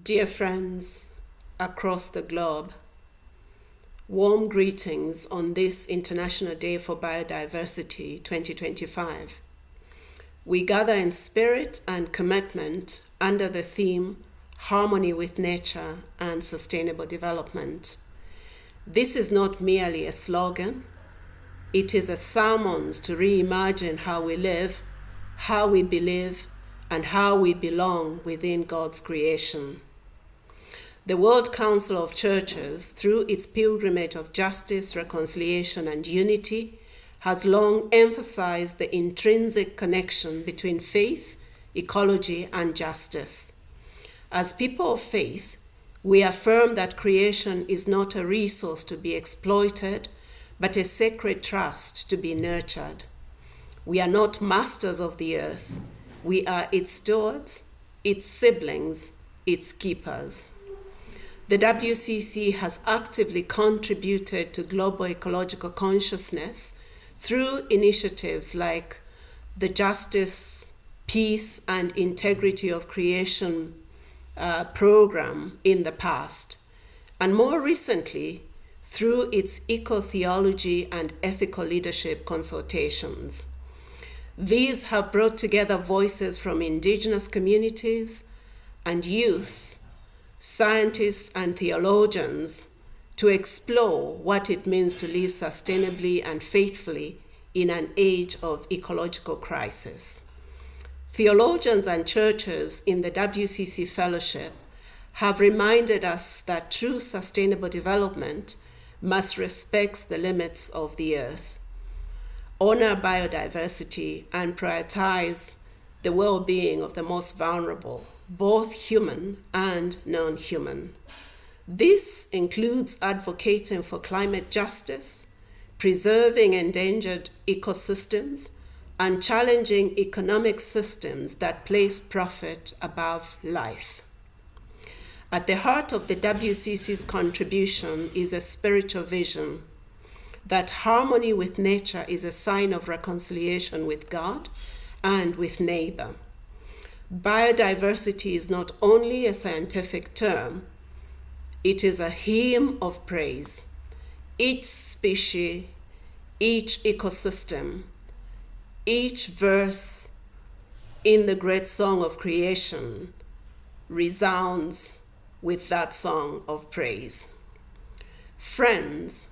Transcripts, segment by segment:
Dear friends across the globe, warm greetings on this International Day for Biodiversity 2025. We gather in spirit and commitment under the theme Harmony with Nature and Sustainable Development. This is not merely a slogan, it is a summons to reimagine how we live, how we believe, and how we belong within God's creation. The World Council of Churches, through its pilgrimage of justice, reconciliation, and unity, has long emphasized the intrinsic connection between faith, ecology, and justice. As people of faith, we affirm that creation is not a resource to be exploited, but a sacred trust to be nurtured. We are not masters of the earth. We are its stewards, its siblings, its keepers. The WCC has actively contributed to global ecological consciousness through initiatives like the Justice, Peace, and Integrity of Creation program in the past, and more recently, through its eco-theology and ethical leadership consultations. These have brought together voices from indigenous communities and youth, scientists and theologians to explore what it means to live sustainably and faithfully in an age of ecological crisis. Theologians and churches in the WCC Fellowship have reminded us that true sustainable development must respect the limits of the earth, honor biodiversity, and prioritize the well-being of the most vulnerable, both human and non-human. This includes advocating for climate justice, preserving endangered ecosystems, and challenging economic systems that place profit above life. At the heart of the WCC's contribution is a spiritual vision that harmony with nature is a sign of reconciliation with God and with neighbor. Biodiversity is not only a scientific term, it is a hymn of praise. Each species, each ecosystem, each verse in the great song of creation resounds with that song of praise. Friends,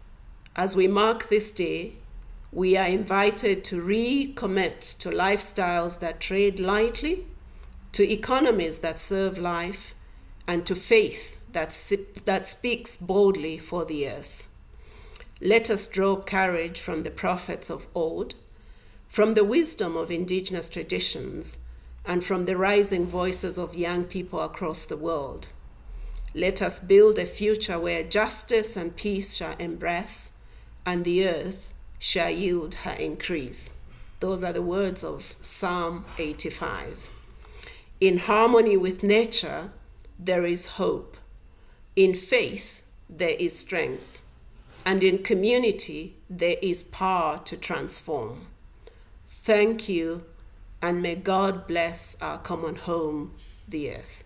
as we mark this day, we are invited to recommit to lifestyles that trade lightly, to economies that serve life, and to faith that speaks boldly for the earth. Let us draw courage from the prophets of old, from the wisdom of indigenous traditions, and from the rising voices of young people across the world. Let us build a future where justice and peace shall embrace, and the earth shall yield her increase. Those are the words of Psalm 85. In harmony with nature, there is hope. In faith, there is strength. And in community, there is power to transform. Thank you, and may God bless our common home, the earth.